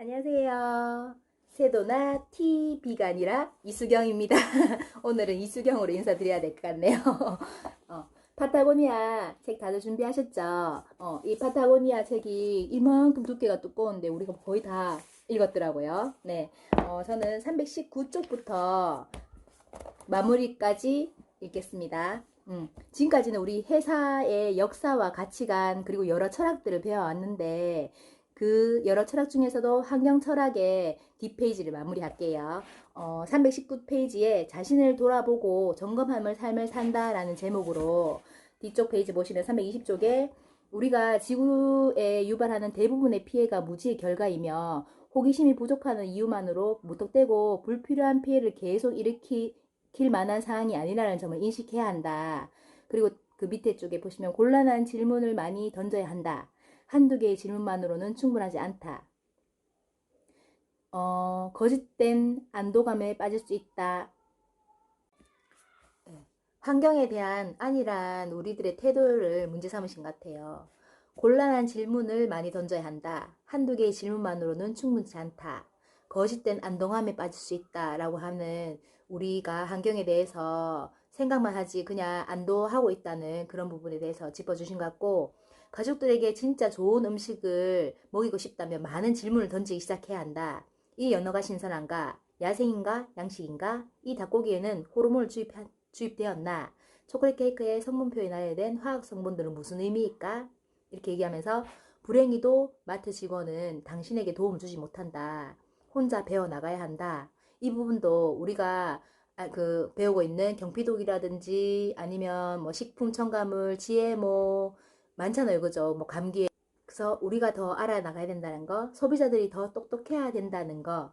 안녕하세요. 세도나 TV가 아니라 이수경입니다. 오늘은 이수경으로 인사드려야 될 것 같네요. 파타고니아 책 다들 준비하셨죠? 이 파타고니아 책이 이만큼 두께가 두꺼운데 우리가 거의 다 읽었더라고요. 네. 저는 319쪽부터 마무리까지 읽겠습니다. 지금까지는 우리 회사의 역사와 가치관 그리고 여러 철학들을 배워왔는데 그 여러 철학 중에서도 환경 철학의 뒷페이지를 마무리할게요. 319페이지에 자신을 돌아보고 점검함을 삶을 산다라는 제목으로 뒤쪽 페이지 보시면 320쪽에 우리가 지구에 유발하는 대부분의 피해가 무지의 결과이며 호기심이 부족하는 이유만으로 무턱대고 불필요한 피해를 계속 일으킬 만한 상황이 아니라는 점을 인식해야 한다. 그리고 그 밑에 쪽에 보시면 곤란한 질문을 많이 던져야 한다. 한두 개의 질문만으로는 충분하지 않다. 거짓된 안도감에 빠질 수 있다. 환경에 대한 안일한 우리들의 태도를 문제 삼으신 것 같아요. 곤란한 질문을 많이 던져야 한다. 한두 개의 질문만으로는 충분치 않다. 거짓된 안동함에 빠질 수 있다라고 하는 우리가 환경에 대해서 생각만 하지 그냥 안도하고 있다는 그런 부분에 대해서 짚어주신 것 같고, 가족들에게 진짜 좋은 음식을 먹이고 싶다면 많은 질문을 던지기 시작해야 한다. 이 연어가 신선한가? 야생인가? 양식인가? 이 닭고기에는 호르몬을 주입되었나? 초콜릿 케이크의 성분표에 나열된 화학 성분들은 무슨 의미일까? 이렇게 얘기하면서 불행히도 마트 직원은 당신에게 도움을 주지 못한다. 혼자 배워 나가야 한다. 이 부분도 우리가 배우고 있는 경피독이라든지 아니면 뭐 식품 첨가물, GMO 많잖아요, 그죠? 뭐 감기에 그래서 우리가 더 알아나가야 된다는 거, 소비자들이 더 똑똑해야 된다는 거,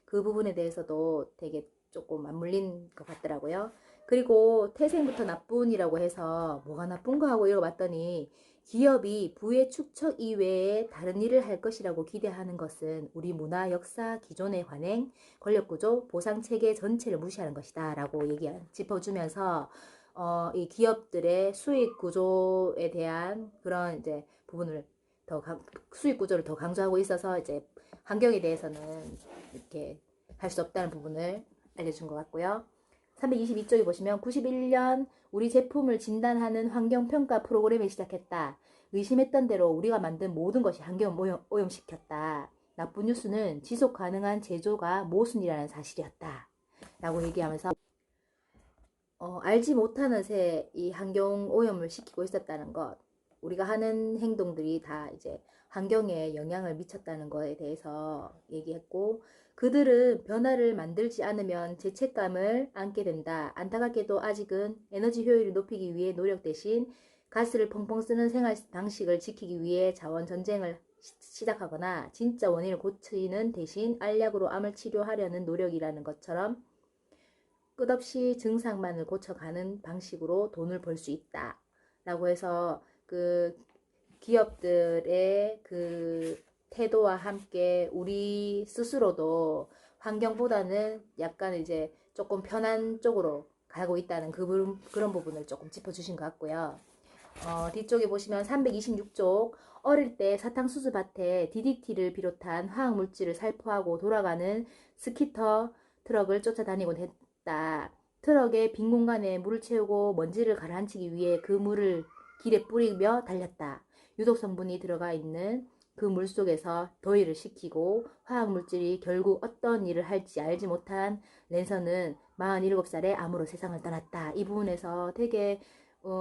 그 부분에 대해서도 되게 조금 맞물린 것 같더라고요. 그리고 태생부터 나쁜이라고 해서 뭐가 나쁜가 하고 읽어봤더니 기업이 부의 축적 이외에 다른 일을 할 것이라고 기대하는 것은 우리 문화, 역사, 기존의 관행, 권력구조, 보상체계 전체를 무시하는 것이다 라고 짚어주면서 이 기업들의 수익 구조에 대한 그런 이제 부분을 수익 구조를 더 강조하고 있어서 이제 환경에 대해서는 이렇게 할 수 없다는 부분을 알려준 것 같고요. 322쪽에 보시면 91년 우리 제품을 진단하는 환경평가 프로그램을 시작했다. 의심했던 대로 우리가 만든 모든 것이 환경을 오염시켰다. 나쁜 뉴스는 지속 가능한 제조가 모순이라는 사실이었다. 라고 얘기하면서 알지 못하는 새 이 환경 오염을 시키고 있었다는 것, 우리가 하는 행동들이 다 이제 환경에 영향을 미쳤다는 것에 대해서 얘기했고, 그들은 변화를 만들지 않으면 죄책감을 안게 된다. 안타깝게도 아직은 에너지 효율을 높이기 위해 노력 대신 가스를 펑펑 쓰는 생활 방식을 지키기 위해 자원 전쟁을 시작하거나 진짜 원인을 고치는 대신 알약으로 암을 치료하려는 노력이라는 것처럼 끝없이 증상만을 고쳐가는 방식으로 돈을 벌 수 있다. 라고 해서 그 기업들의 그 태도와 함께 우리 스스로도 환경보다는 약간 이제 조금 편한 쪽으로 가고 있다는 그런 부분을 조금 짚어주신 것 같고요. 뒤쪽에 보시면 326쪽 어릴 때 사탕수수 밭에 DDT를 비롯한 화학물질을 살포하고 돌아가는 스키터 트럭을 쫓아다니곤 했다. 트럭의 빈 공간에 물을 채우고 먼지를 가라앉히기 위해 그 물을 길에 뿌리며 달렸다. 유독 성분이 들어가 있는 그 물 속에서 더위를 식히고 화학물질이 결국 어떤 일을 할지 알지 못한 랜선은 47살에 암으로 세상을 떠났다. 이 부분에서 되게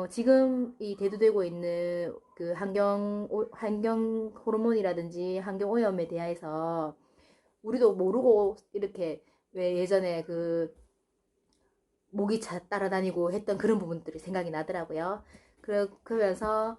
지금 이 대두되고 있는 그 환경 호르몬이라든지 환경 오염에 대해서 우리도 모르고 이렇게 왜 예전에 그 모기차 따라다니고 했던 그런 부분들이 생각이 나더라고요. 그러면서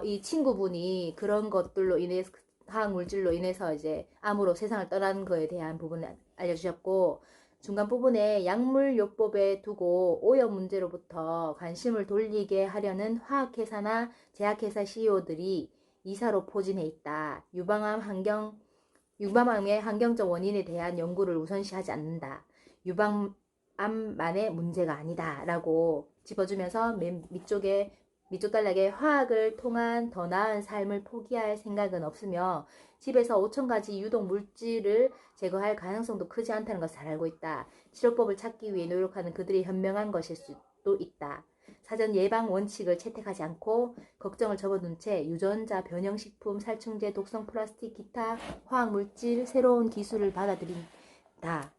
이 친구분이 그런 것들로 인해서 화학 물질로 인해서 이제 암으로 세상을 떠난 거에 대한 부분을 알려주셨고, 중간 부분에 약물요법에 두고 오염 문제로부터 관심을 돌리게 하려는 화학회사나 제약회사 CEO들이 이사로 포진해 있다. 유방암의 환경적 원인에 대한 연구를 우선시하지 않는다. 유방암만의 문제가 아니다. 라고 짚어주면서 맨 밑쪽에 밑줄단락에 화학을 통한 더 나은 삶을 포기할 생각은 없으며 집에서 5천 가지 유독 물질을 제거할 가능성도 크지 않다는 것을 잘 알고 있다. 치료법을 찾기 위해 노력하는 그들이 현명한 것일 수도 있다. 사전 예방 원칙을 채택하지 않고 걱정을 접어둔 채 유전자, 변형식품, 살충제, 독성 플라스틱, 기타 화학물질, 새로운 기술을 받아들인다.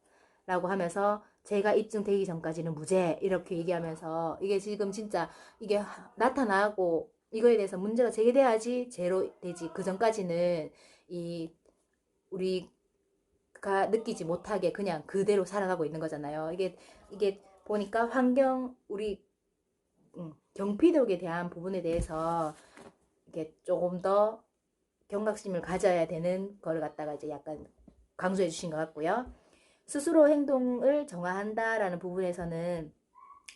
라고 하면서 제가 입증되기 전까지는 무죄 이렇게 얘기하면서 이게 지금 진짜 이게 나타나고 이거에 대해서 문제가 제기돼야지 제로 되지. 그 전까지는 이 우리가 느끼지 못하게 그냥 그대로 살아가고 있는 거잖아요. 이게 보니까 환경 우리 경피독에 대한 부분에 대해서 이게 조금 더 경각심을 가져야 되는 거를 갖다가 이제 약간 강조해 주신 것 같고요. 스스로 행동을 정화한다라는 부분에서는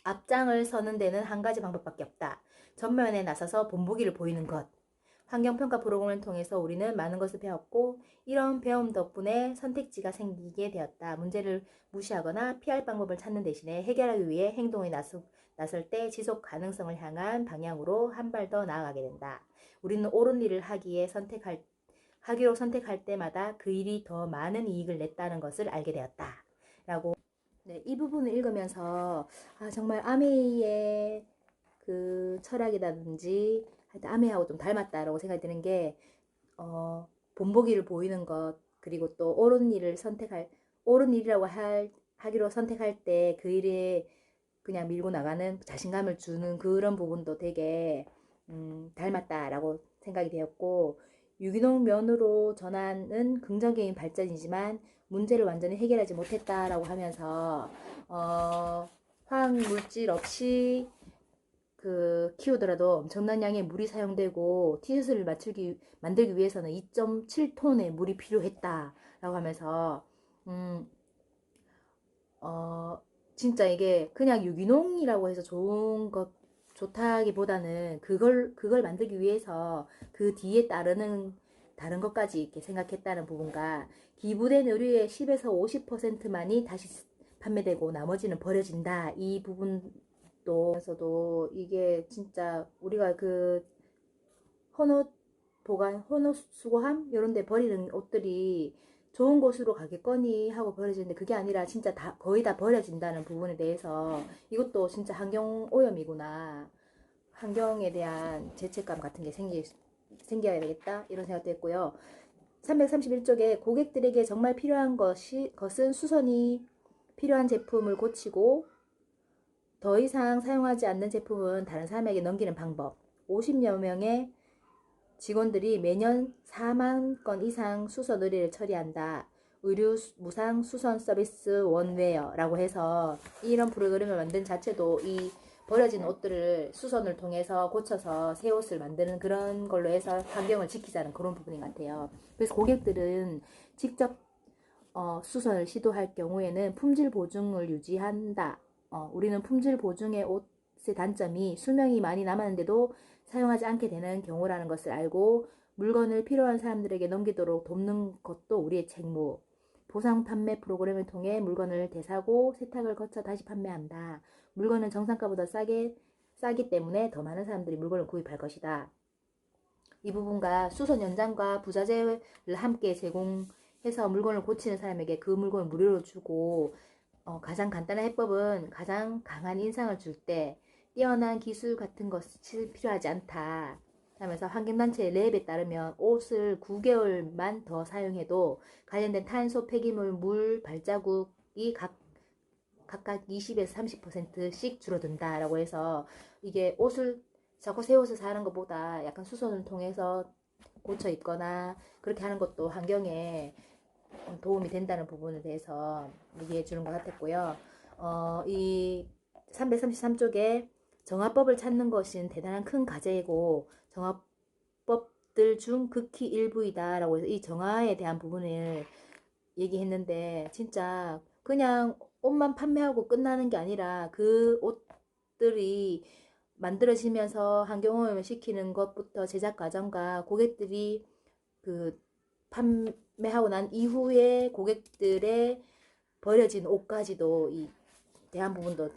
앞장을 서는 데는 한 가지 방법밖에 없다. 전면에 나서서 본보기를 보이는 것. 환경평가 프로그램을 통해서 우리는 많은 것을 배웠고 이런 배움 덕분에 선택지가 생기게 되었다. 문제를 무시하거나 피할 방법을 찾는 대신에 해결하기 위해 행동에 나설 때 지속 가능성을 향한 방향으로 한 발 더 나아가게 된다. 우리는 옳은 일을 하기로 선택할 때마다 그 일이 더 많은 이익을 냈다는 것을 알게 되었다. 라고 네, 이 부분을 읽으면서 정말 아메이의 그 철학이라든지 하여튼 아메하고 좀 닮았다라고 생각이 드는 게 본보기를 보이는 것 그리고 또 옳은 일이라고 하기로 선택할 때 그 일에 그냥 밀고 나가는 자신감을 주는 그런 부분도 되게 닮았다라고 생각이 되었고 유기농 면으로 전환은 긍정적인 발전이지만 문제를 완전히 해결하지 못했다라고 하면서 화학 물질 없이 키우더라도 엄청난 양의 물이 사용되고 티셔츠를 만들기 위해서는 2.7톤의 물이 필요했다라고 하면서 음, 진짜 이게 그냥 유기농이라고 해서 좋다기보다는 그걸 만들기 위해서 그 뒤에 따르는 다른 것까지 이렇게 생각했다는 부분과 기부된 의류의 10에서 50%만이 다시 판매되고 나머지는 버려진다. 이 부분도 이게 진짜 우리가 헌옷 수거함 이런 데 버리는 옷들이 좋은 곳으로 가겠거니 하고 버려지는데 그게 아니라 진짜 거의 다 버려진다는 부분에 대해서 이것도 진짜 환경 오염이구나. 환경에 대한 죄책감 같은 게 생겨야 되겠다. 이런 생각도 했고요. 331쪽에 고객들에게 정말 필요한 것은 수선이 필요한 제품을 고치고 더 이상 사용하지 않는 제품은 다른 사람에게 넘기는 방법. 50여 명의 직원들이 매년 4만 건 이상 수선 의뢰를 처리한다. 의류 무상 수선 서비스 원웨어라고 해서 이런 프로그램을 만든 자체도 이 버려진 옷들을 수선을 통해서 고쳐서 새 옷을 만드는 그런 걸로 해서 환경을 지키자는 그런 부분인 것 같아요. 그래서 고객들은 직접 수선을 시도할 경우에는 품질 보증을 유지한다. 우리는 품질 보증의 옷의 단점이 수명이 많이 남았는데도 사용하지 않게 되는 경우라는 것을 알고 물건을 필요한 사람들에게 넘기도록 돕는 것도 우리의 책무. 보상 판매 프로그램을 통해 물건을 되사고 세탁을 거쳐 다시 판매한다. 물건은 정상가보다 싸기 때문에 더 많은 사람들이 물건을 구입할 것이다. 이 부분과 수선 연장과 부자재를 함께 제공해서 물건을 고치는 사람에게 그 물건을 무료로 주고 가장 간단한 해법은 가장 강한 인상을 줄 때 뛰어난 기술 같은 것이 필요하지 않다 하면서 환경단체 랩에 따르면 옷을 9개월만 더 사용해도 관련된 탄소 폐기물, 물, 발자국이 각각 20에서 30%씩 줄어든다라고 해서 이게 자꾸 새 옷을 사는 것보다 약간 수선을 통해서 고쳐 입거나 그렇게 하는 것도 환경에 도움이 된다는 부분에 대해서 얘기해 주는 것 같았고요. 이 333쪽에 정화법을 찾는 것은 대단한 큰 과제이고 정화법들 중 극히 일부이다 라고 해서 이 정화에 대한 부분을 얘기했는데 진짜 그냥 옷만 판매하고 끝나는 게 아니라 그 옷들이 만들어지면서 환경오염을 시키는 것부터 제작 과정과 고객들이 판매하고 난 이후에 고객들의 버려진 옷까지도 이 대한 부분도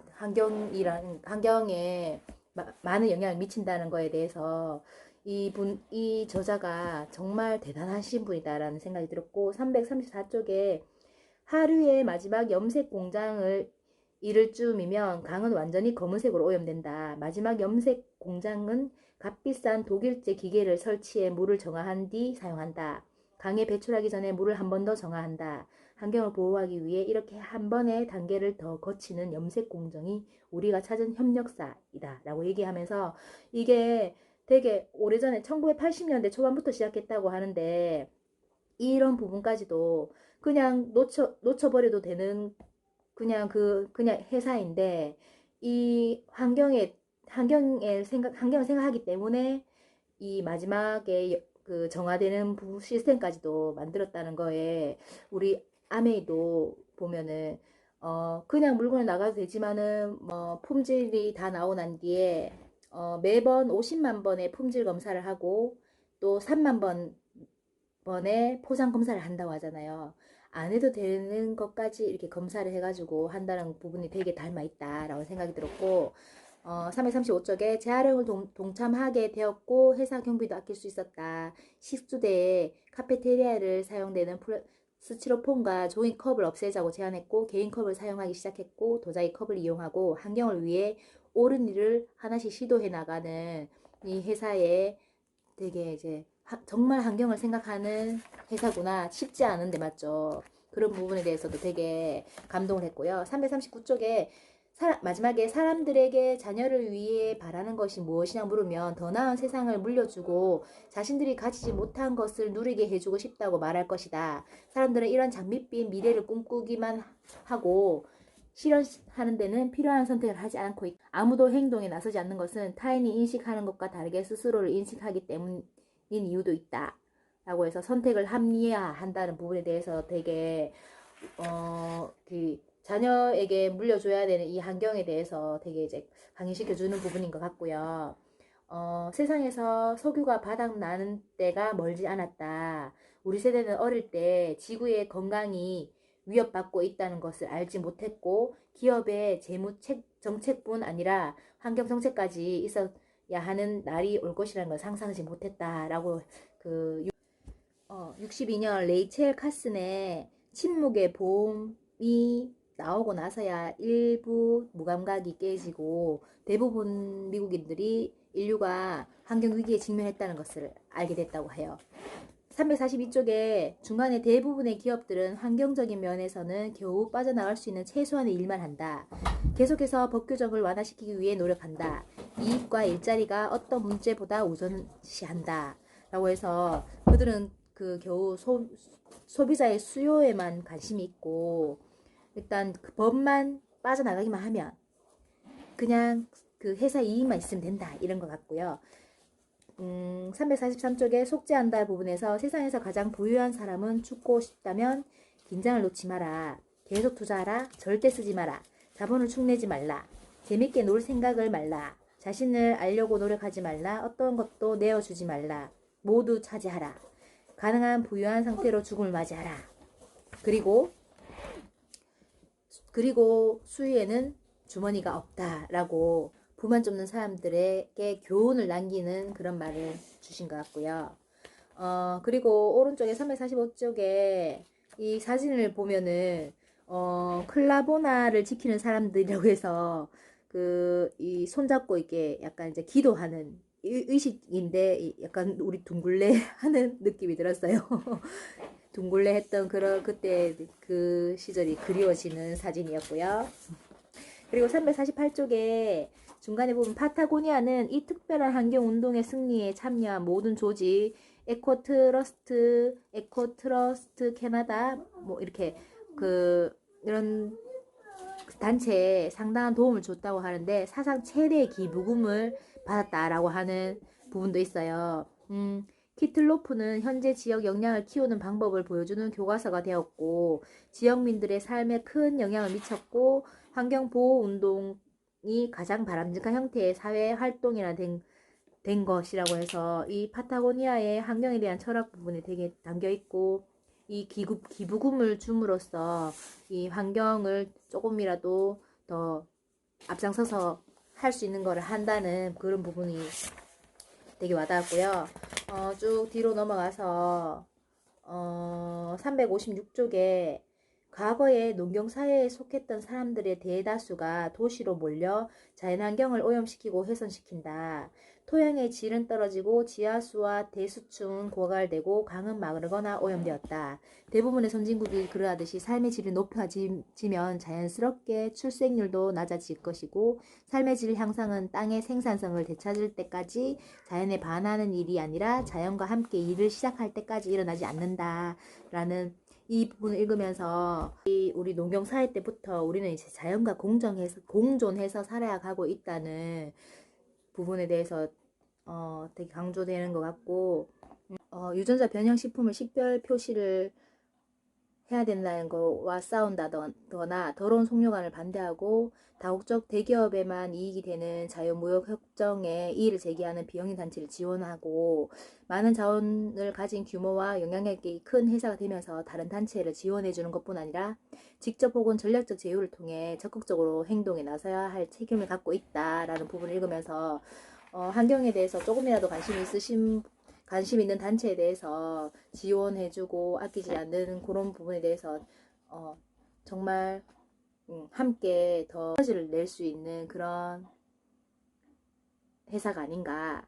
환경에 많은 영향을 미친다는 거에 대해서 이 저자가 정말 대단하신 분이다라는 생각이 들었고, 334쪽에 하류의 마지막 염색 공장을 이를 쯤이면 강은 완전히 검은색으로 오염된다. 마지막 염색 공장은 값비싼 독일제 기계를 설치해 물을 정화한 뒤 사용한다. 강에 배출하기 전에 물을 한 번 더 정화한다. 환경을 보호하기 위해 이렇게 한 번의 단계를 더 거치는 염색 공정이 우리가 찾은 협력사이다 라고 얘기하면서, 이게 되게 오래전에 1980년대 초반부터 시작했다고 하는데, 이런 부분까지도 그냥 놓쳐버려도 되는 그냥 회사인데, 이 환경을 생각하기 때문에 이 마지막에 그 정화되는 시스템까지도 만들었다는 거에, 우리 아메이도 보면은 그냥 물건을 나가도 되지만은 뭐 품질이 다 나오고 난 뒤에 매번 50만 번의 품질 검사를 하고 또 3만 번의 포장 검사를 한다고 하잖아요. 안 해도 되는 것까지 이렇게 검사를 해가지고 한다는 부분이 되게 닮아 있다라고 생각이 들었고, 335쪽에 재활용을 동참하게 되었고 회사 경비도 아낄 수 있었다. 식수대에 카페테리아를 사용되는 스티로폼과 종이컵을 없애자고 제안했고 개인 컵을 사용하기 시작했고 도자기 컵을 이용하고 환경을 위해 옳은 일을 하나씩 시도해 나가는 이 회사의 되게 이제 정말 환경을 생각하는 회사구나, 쉽지 않은데 맞죠. 그런 부분에 대해서도 되게 감동을 했고요. 339쪽에 마지막에 사람들에게 자녀를 위해 바라는 것이 무엇이냐 물으면 더 나은 세상을 물려주고 자신들이 가지지 못한 것을 누리게 해주고 싶다고 말할 것이다. 사람들은 이런 장밋빛 미래를 꿈꾸기만 하고 실현하는 데는 필요한 선택을 하지 않고 아무도 행동에 나서지 않는 것은 타인이 인식하는 것과 다르게 스스로를 인식하기 때문인 이유도 있다 라고 해서 선택을 합리화한다는 부분에 대해서 되게 그 자녀에게 물려줘야 되는 이 환경에 대해서 되게 이제 강의시켜주는 부분인 것 같고요. 세상에서 석유가 바닥나는 때가 멀지 않았다. 우리 세대는 어릴 때 지구의 건강이 위협받고 있다는 것을 알지 못했고 기업의 재무 정책뿐 아니라 환경 정책까지 있어야 하는 날이 올 것이라는 걸 상상하지 못했다라고 62년 레이첼 카슨의 침묵의 보험이 나오고 나서야 일부 무감각이 깨지고 대부분 미국인들이 인류가 환경 위기에 직면했다는 것을 알게 됐다고 해요. 342쪽에 중간에 대부분의 기업들은 환경적인 면에서는 겨우 빠져나갈 수 있는 최소한의 일만 한다. 계속해서 법 규정을 완화시키기 위해 노력한다. 이익과 일자리가 어떤 문제보다 우선시한다. 라고 해서 그들은 겨우 소비자의 수요에만 관심이 있고 일단 그 법만 빠져나가기만 하면 그냥 그 회사 이익만 있으면 된다 이런 것 같고요. 343쪽에 속죄한다 부분에서 세상에서 가장 부유한 사람은 죽고 싶다면 긴장을 놓지 마라. 계속 투자하라. 절대 쓰지 마라. 자본을 축내지 말라. 재밌게 놀 생각을 말라. 자신을 알려고 노력하지 말라. 어떤 것도 내어주지 말라. 모두 차지하라. 가능한 부유한 상태로 죽음을 맞이하라. 그리고 수위에는 주머니가 없다라고 부만 쫓는 사람들에게 교훈을 남기는 그런 말을 주신 것 같고요. 그리고 오른쪽에 345쪽에 이 사진을 보면은 클라보나를 지키는 사람들이라고 해서 이 손잡고 이렇게 약간 이제 기도하는 의식인데 약간 우리 둥글레 하는 느낌이 들었어요. 둥글레 했던 그때 그 시절이 그리워지는 사진이었고요. 그리고 348쪽에 중간에 보면 파타고니아는 이 특별한 환경운동의 승리에 참여한 모든 조직, 에코트러스트 캐나다, 뭐 이렇게 이런 단체에 상당한 도움을 줬다고 하는데 사상 최대의 기부금을 받았다라고 하는 부분도 있어요. 키틀로프는 현재 지역 역량을 키우는 방법을 보여주는 교과서가 되었고 지역민들의 삶에 큰 영향을 미쳤고 환경보호운동이 가장 바람직한 형태의 사회활동이라 된 것이라고 해서 이 파타고니아의 환경에 대한 철학 부분이 되게 담겨있고 이 기부금을 줌으로써 이 환경을 조금이라도 더 앞장서서 할 수 있는 거를 한다는 그런 부분이 되게 와닿았고요. 쭉 뒤로 넘어가서 356쪽에 과거에 농경사회에 속했던 사람들의 대다수가 도시로 몰려 자연환경을 오염시키고 훼손시킨다. 토양의 질은 떨어지고 지하수와 대수층은 고갈되고 강은 마르거나 오염되었다. 대부분의 선진국이 그러하듯이 삶의 질이 높아지면 자연스럽게 출생률도 낮아질 것이고 삶의 질 향상은 땅의 생산성을 되찾을 때까지 자연에 반하는 일이 아니라 자연과 함께 일을 시작할 때까지 일어나지 않는다라는 이 부분을 읽으면서 우리 농경 사회 때부터 우리는 이제 자연과 공존해서 살아가고 있다는 부분에 대해서 되게 강조되는 것 같고, 유전자 변형 식품을 식별 표시를 해야 된다는 거와 싸운다거나 더러운 속료관을 반대하고 다국적 대기업에만 이익이 되는 자유무역협정에 이의를 제기하는 비영리 단체를 지원하고 많은 자원을 가진 규모와 영향력이 큰 회사가 되면서 다른 단체를 지원해주는 것뿐 아니라 직접 혹은 전략적 제휴를 통해 적극적으로 행동에 나서야 할 책임을 갖고 있다라는 부분을 읽으면서 환경에 대해서 조금이라도 관심 있는 단체에 대해서 지원해주고 아끼지 않는 그런 부분에 대해서 정말 함께 더 에너지를 낼 수 있는 그런 회사가 아닌가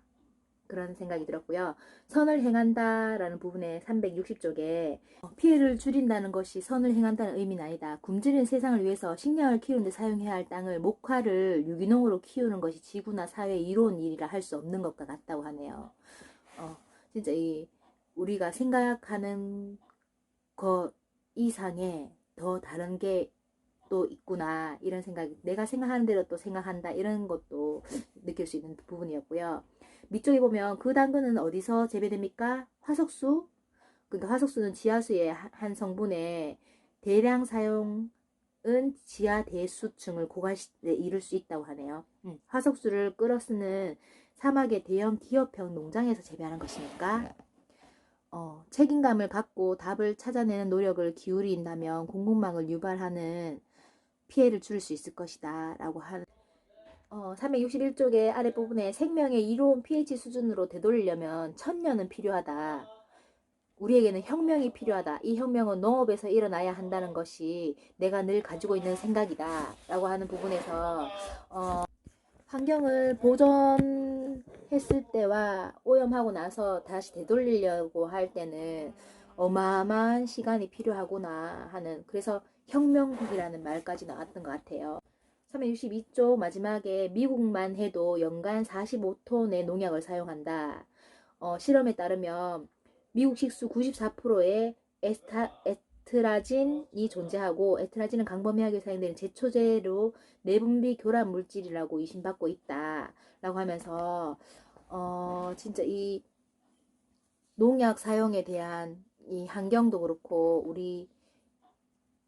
그런 생각이 들었고요. 선을 행한다라는 부분에 360쪽에 피해를 줄인다는 것이 선을 행한다는 의미는 아니다. 굶주린 세상을 위해서 식량을 키우는 데 사용해야 할 땅을 목화를 유기농으로 키우는 것이 지구나 사회에 이로운 일이라 할 수 없는 것과 같다고 하네요. 진짜 우리가 생각하는 것 이상의 더 다른 게 또 있구나 이런 생각이 내가 생각하는 대로 또 생각한다 이런 것도 느낄 수 있는 부분이었고요. 밑쪽에 보면 그 당근은 어디서 재배됩니까? 화석수. 그러니까 화석수는 지하수의 한 성분의 대량 사용은 지하 대수층을 고갈시에 이룰 수 있다고 하네요. 화석수를 끌어 쓰는 사막의 대형 기업형 농장에서 재배하는 것이니까 책임감을 갖고 답을 찾아내는 노력을 기울인다면 공급망을 유발하는 피해를 줄일 수 있을 것이다 라고 하는 361쪽의 아랫부분에 생명의 이로운 pH 수준으로 되돌리려면 1000년은 필요하다. 우리에게는 혁명이 필요하다. 이 혁명은 농업에서 일어나야 한다는 것이 내가 늘 가지고 있는 생각이다 라고 하는 부분에서 환경을 보존했을 때와 오염하고 나서 다시 되돌리려고 할 때는 어마어마한 시간이 필요하구나 하는, 그래서 혁명국이라는 말까지 나왔던 것 같아요. 362쪽 마지막에 미국만 해도 연간 45톤의 농약을 사용한다. 실험에 따르면 미국 식수 94%의 에트라진이 존재하고 에트라진은 광범위하게 사용되는 제초제로 내분비 교란 물질이라고 의심받고 있다 라고 하면서 진짜 이 농약 사용에 대한 이 환경도 그렇고 우리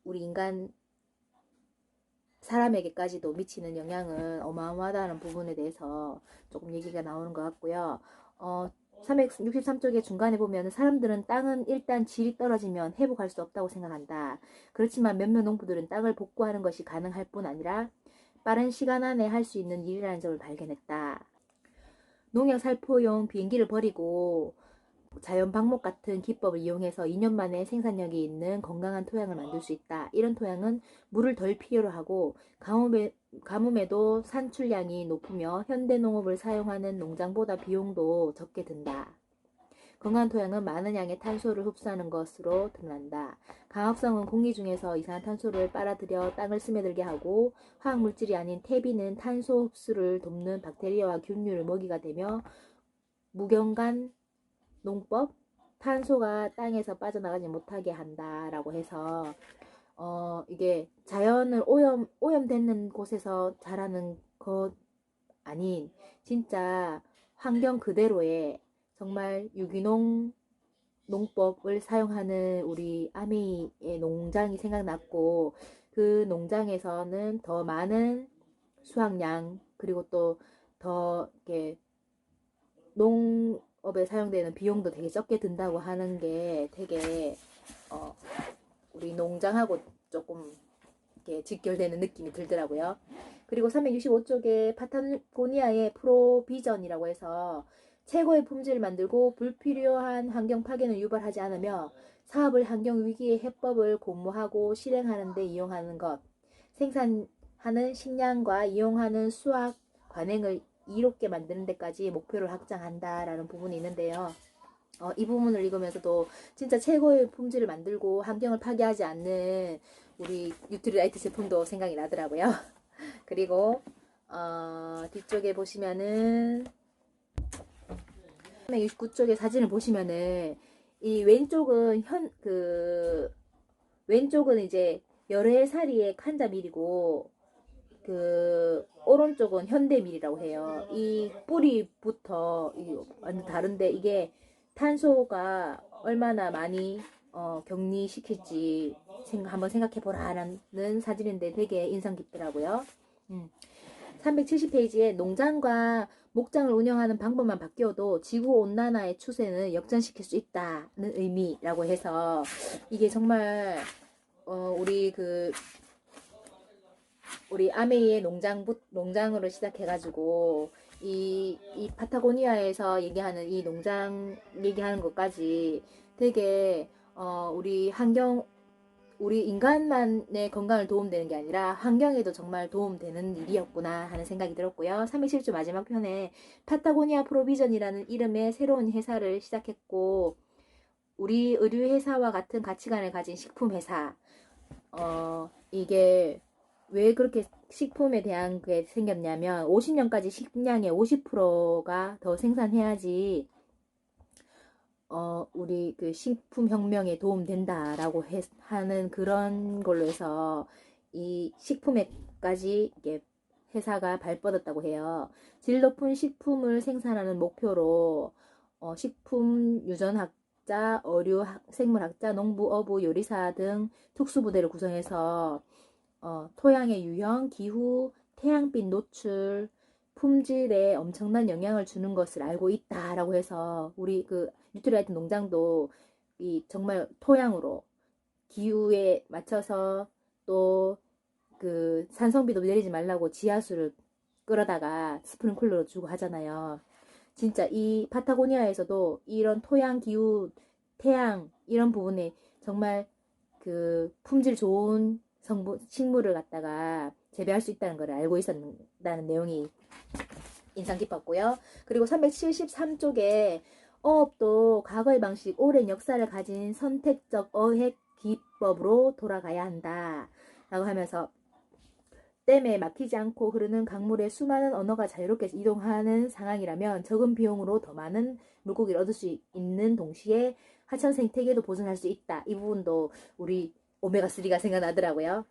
인간 사람에게까지도 미치는 영향은 어마어마하다는 부분에 대해서 조금 얘기가 나오는 것 같고요. 363쪽에 중간에 보면 사람들은 땅은 일단 질이 떨어지면 회복할 수 없다고 생각한다. 그렇지만 몇몇 농부들은 땅을 복구하는 것이 가능할 뿐 아니라 빠른 시간 안에 할 수 있는 일이라는 점을 발견했다. 농약 살포용 비행기를 버리고 자연 방목 같은 기법을 이용해서 2년 만에 생산력이 있는 건강한 토양을 만들 수 있다. 이런 토양은 물을 덜 필요로 하고 가뭄에도 산출량이 높으며 현대 농업을 사용하는 농장보다 비용도 적게 든다. 건강한 토양은 많은 양의 탄소를 흡수하는 것으로 드러난다. 강합성은 공기 중에서 이산화탄소를 빨아들여 땅을 스며들게 하고 화학물질이 아닌 퇴비는 탄소 흡수를 돕는 박테리아와 균류를 먹이가 되며 무경간 농법, 탄소가 땅에서 빠져나가지 못하게 한다라고 해서 이게 자연을 오염되는 곳에서 자라는 것 아닌 진짜 환경 그대로의 정말 유기농 농법을 사용하는 우리 아메이의 농장이 생각났고 그 농장에서는 더 많은 수확량 그리고 또 더 이렇게 농업에 사용되는 비용도 되게 적게 든다고 하는 게 되게 우리 농장하고 조금 이렇게 직결되는 느낌이 들더라고요. 그리고 365쪽에 파타고니아의 프로비전이라고 해서 최고의 품질을 만들고 불필요한 환경 파괴는 유발하지 않으며 사업을 환경 위기의 해법을 공모하고 실행하는 데 이용하는 것, 생산하는 식량과 이용하는 수확 관행을 이롭게 만드는 데까지 목표를 확장한다라는 부분이 있는데요. 이 부분을 읽으면서도 진짜 최고의 품질을 만들고 환경을 파괴하지 않는 우리 뉴트리라이트 제품도 생각이 나더라고요. 그리고 뒤쪽에 보시면은 369쪽의 사진을 보시면은 이 왼쪽은 이제 열애사리의 칸자밀이고 그 오른쪽은 현대밀이라고 해요. 이 뿌리부터 완전 다른데 이게 탄소가 얼마나 많이 격리시킬지 한번 생각해 보라라는 사진인데 되게 인상 깊더라고요. 370페이지에 농장과 목장을 운영하는 방법만 바뀌어도 지구 온난화의 추세는 역전시킬 수 있다는 의미라고 해서 이게 정말 우리 아메이의 농장으로 시작해가지고 이 파타고니아에서 얘기하는 이 농장 얘기하는 것까지 되게 우리 인간만의 건강을 도움되는 게 아니라 환경에도 정말 도움되는 일이었구나 하는 생각이 들었고요. 317조 마지막 편에 파타고니아 프로비전이라는 이름의 새로운 회사를 시작했고 우리 의류회사와 같은 가치관을 가진 식품회사 이게 왜 그렇게 식품에 대한 게 생겼냐면 50년까지 식량의 50%가 더 생산해야지 우리 그 식품혁명에 도움된다라고 하는 그런 걸로 해서 이 식품에까지 이게 회사가 발뻗었다고 해요. 질 높은 식품을 생산하는 목표로 식품유전학자, 생물학자, 농부, 어부, 요리사 등 특수부대를 구성해서 토양의 유형, 기후, 태양빛 노출, 품질에 엄청난 영향을 주는 것을 알고 있다라고 해서 우리 그 뉴트리라이트 농장도 이 정말 토양으로 기후에 맞춰서 또 그 산성비도 내리지 말라고 지하수를 끌어다가 스프링클러로 주고 하잖아요. 진짜 이 파타고니아에서도 이런 토양, 기후, 태양 이런 부분에 정말 그 품질 좋은 식물을 갖다가 재배할 수 있다는 걸 알고 있었다는 내용이 인상 깊었고요. 그리고 373쪽에 어업도 과거의 방식, 오랜 역사를 가진 선택적 어획 기법으로 돌아가야 한다. 라고 하면서 댐에 막히지 않고 흐르는 강물에 수많은 언어가 자유롭게 이동하는 상황이라면 적은 비용으로 더 많은 물고기를 얻을 수 있는 동시에 하천 생태계도 보존할 수 있다. 이 부분도 우리 오메가3가 생각나더라고요.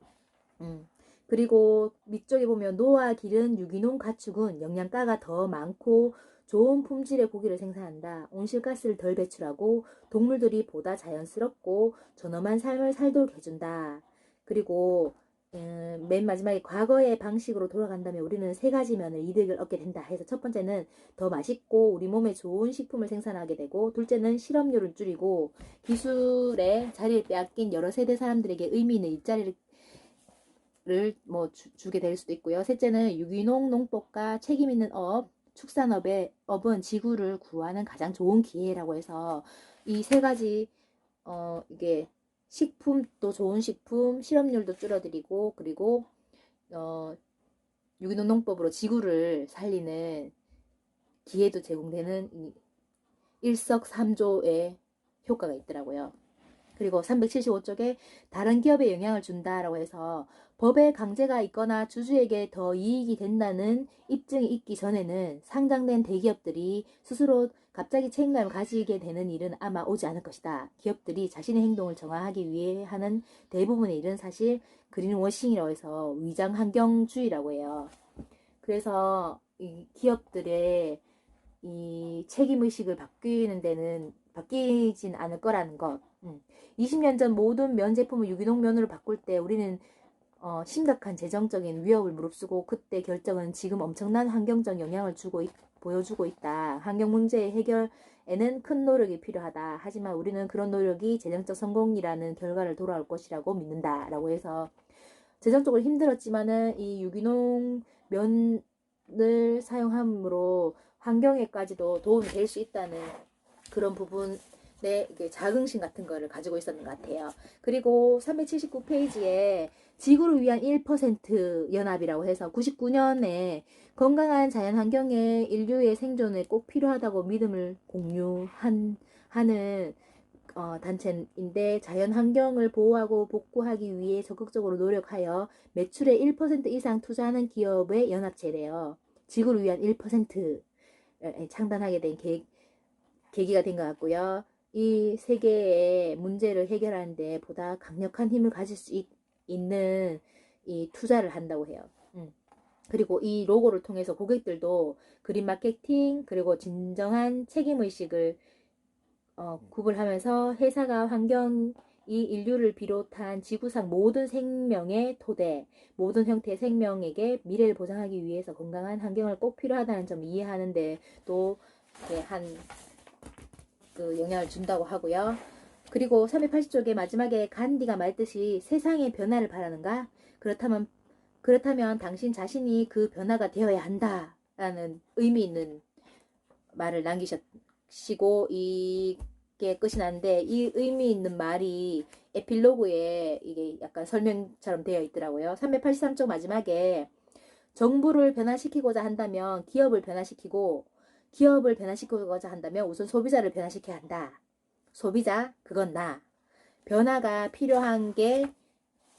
그리고 밑쪽에 보면 노와 기른 유기농 가축은 영양가가 더 많고 좋은 품질의 고기를 생산한다. 온실가스를 덜 배출하고 동물들이 보다 자연스럽고 존엄한 삶을 살도록 해준다. 그리고 맨 마지막에 과거의 방식으로 돌아간다면 우리는 세 가지 면을 이득을 얻게 된다 해서 첫 번째는 더 맛있고 우리 몸에 좋은 식품을 생산하게 되고 둘째는 실업률을 줄이고 기술의 자리를 빼앗긴 여러 세대 사람들에게 의미 있는 일자리를 주게 될 수도 있고요. 셋째는 유기농 농법과 책임 있는 축산업은 지구를 구하는 가장 좋은 기회라고 해서 이 세 가지 이게 식품도 좋은 식품, 실업률도 줄어들이고 그리고 유기농 농법으로 지구를 살리는 기회도 제공되는 일석삼조의 효과가 있더라고요. 그리고 375쪽에 다른 기업에 영향을 준다라고 해서 법의 강제가 있거나 주주에게 더 이익이 된다는 입증이 있기 전에는 상장된 대기업들이 스스로 갑자기 책임감을 가지게 되는 일은 아마 오지 않을 것이다. 기업들이 자신의 행동을 정화하기 위해 하는 대부분의 일은 사실 그린워싱이라고 해서 위장 환경주의라고 해요. 그래서 이 기업들의 이 책임의식을 바뀌는 데는 바뀌진 않을 거라는 것. 20년 전 모든 면 제품을 유기농 면으로 바꿀 때 우리는 심각한 재정적인 위협을 무릅쓰고 그때 결정은 지금 엄청난 환경적 영향을 보여주고 있다. 환경 문제의 해결에는 큰 노력이 필요하다. 하지만 우리는 그런 노력이 재정적 성공이라는 결과를 돌아올 것이라고 믿는다. 라고 해서 재정적으로 힘들었지만은 이 유기농 면을 사용함으로 환경에까지도 도움이 될 수 있다는 그런 부분에 자긍심 같은 거를 가지고 있었는 것 같아요. 그리고 379페이지에 지구를 위한 1% 연합이라고 해서 99년에 건강한 자연 환경에 인류의 생존에 꼭 필요하다고 믿음을 공유하는 단체인데, 자연 환경을 보호하고 복구하기 위해 적극적으로 노력하여 매출의 1% 이상 투자하는 기업의 연합체래요. 지구를 위한 1% 창단하게 된 계기가 된 것 같고요. 이 세계의 문제를 해결하는데 보다 강력한 힘을 가질 수 있는 이 투자를 한다고 해요. 그리고 이 로고를 통해서 고객들도 그린 마케팅 그리고 진정한 책임의식을 구분하면서 회사가 환경 이 인류를 비롯한 지구상 모든 생명의 토대, 모든 형태의 생명에게 미래를 보장하기 위해서 건강한 환경을 꼭 필요하다는 점을 이해하는데 또 한 영향을 준다고 하고요. 그리고 380쪽의 마지막에 간디가 말했듯이 세상의 변화를 바라는가? 그렇다면 당신 자신이 그 변화가 되어야 한다라는 의미 있는 말을 남기시고 이게 끝이 나는데, 이 의미 있는 말이 에필로그에 이게 약간 설명처럼 되어 있더라고요. 383쪽 마지막에 정부를 변화시키고자 한다면 기업을 변화시키고자 한다면 우선 소비자를 변화시켜야 한다. 소비자, 그건 나. 변화가 필요한 게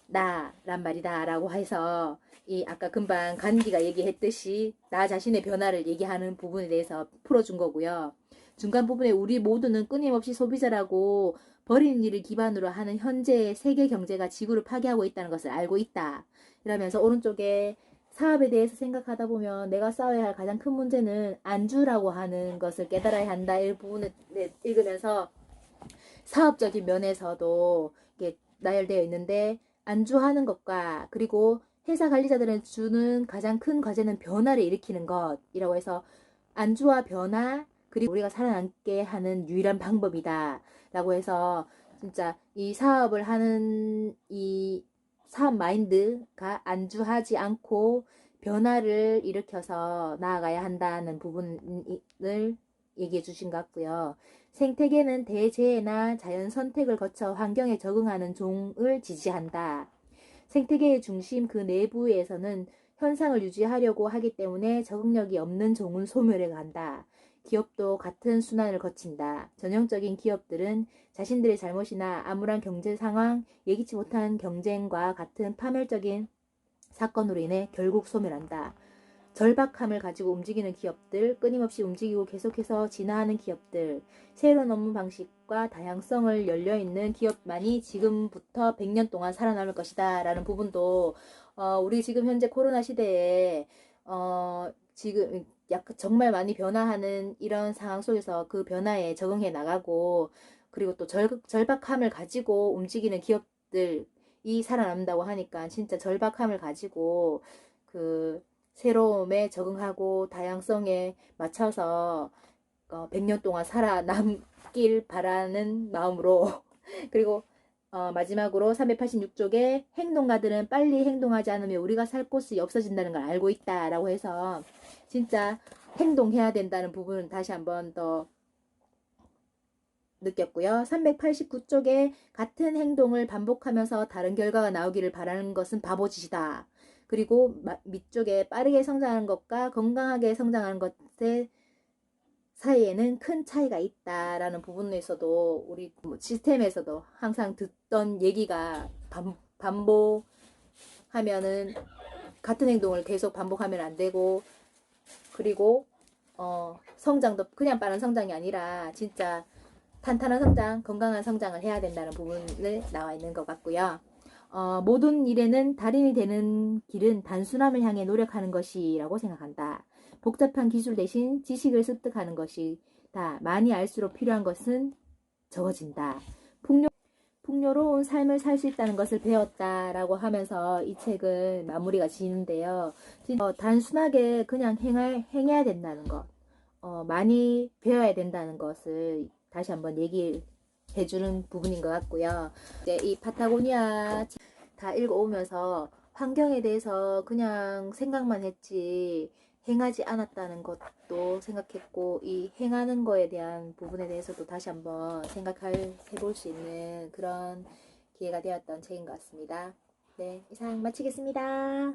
나란 말이다 라고 해서, 이 아까 금방 간디가 얘기했듯이 나 자신의 변화를 얘기하는 부분에 대해서 풀어준 거고요. 중간 부분에 우리 모두는 끊임없이 소비자라고 버리는 일을 기반으로 하는 현재의 세계 경제가 지구를 파괴하고 있다는 것을 알고 있다. 이러면서 오른쪽에 사업에 대해서 생각하다 보면 내가 싸워야 할 가장 큰 문제는 안주라고 하는 것을 깨달아야 한다. 이 부분을 읽으면서 사업적인 면에서도 이게 나열되어 있는데, 안주하는 것과 그리고 회사 관리자들은 주는 가장 큰 과제는 변화를 일으키는 것이라고 해서, 안주와 변화 그리고 우리가 살아남게 하는 유일한 방법이다 라고 해서, 진짜 이 사업을 하는 이 사업 마인드가 안주하지 않고 변화를 일으켜서 나아가야 한다는 부분을 얘기해 주신 것 같고요. 생태계는 대재해나 자연 선택을 거쳐 환경에 적응하는 종을 지지한다. 생태계의 중심 그 내부에서는 현상을 유지하려고 하기 때문에 적응력이 없는 종은 소멸해 간다. 기업도 같은 순환을 거친다. 전형적인 기업들은 자신들의 잘못이나 암울한 경제 상황, 예기치 못한 경쟁과 같은 파멸적인 사건으로 인해 결국 소멸한다. 절박함을 가지고 움직이는 기업들, 끊임없이 움직이고 계속해서 진화하는 기업들, 새로운 업무 방식과 다양성을 열려있는 기업만이 지금부터 100년 동안 살아남을 것이다 라는 부분도, 우리 지금 현재 코로나 시대에 지금 약간 정말 많이 변화하는 이런 상황 속에서 그 변화에 적응해 나가고, 그리고 또 절박함을 가지고 움직이는 기업들이 살아남는다고 하니까 진짜 절박함을 가지고 그 새로움에 적응하고 다양성에 맞춰서 100년 동안 살아남길 바라는 마음으로 그리고 마지막으로 386쪽에 행동가들은 빨리 행동하지 않으면 우리가 살 곳이 없어진다는 걸 알고 있다 라고 해서, 진짜 행동해야 된다는 부분은 다시 한번 더 느꼈고요. 389쪽에 같은 행동을 반복하면서 다른 결과가 나오기를 바라는 것은 바보짓이다. 그리고 밑쪽에 빠르게 성장하는 것과 건강하게 성장하는 것의 사이에는 큰 차이가 있다라는 부분에서도 우리 시스템에서도 항상 듣던 얘기가 반복하면은 같은 행동을 계속 반복하면 안 되고, 그리고 성장도 그냥 빠른 성장이 아니라 진짜 탄탄한 성장, 건강한 성장을 해야 된다는 부분을 나와 있는 것 같고요. 모든 일에는 달인이 되는 길은 단순함을 향해 노력하는 것이라고 생각한다. 복잡한 기술 대신 지식을 습득하는 것이다. 많이 알수록 필요한 것은 적어진다. 풍요로운 삶을 살 수 있다는 것을 배웠다라고 하면서 이 책은 마무리가 지는데요. 단순하게 그냥 행해야 된다는 것, 많이 배워야 된다는 것을 다시 한번 얘기해주는 부분인 것 같고요. 이제 이 파타고니아 다 읽어오면서 환경에 대해서 그냥 생각만 했지 행하지 않았다는 것도 생각했고 이 행하는 거에 대한 부분에 대해서도 다시 한번 해볼 수 있는 그런 기회가 되었던 책인 것 같습니다. 네, 이상 마치겠습니다.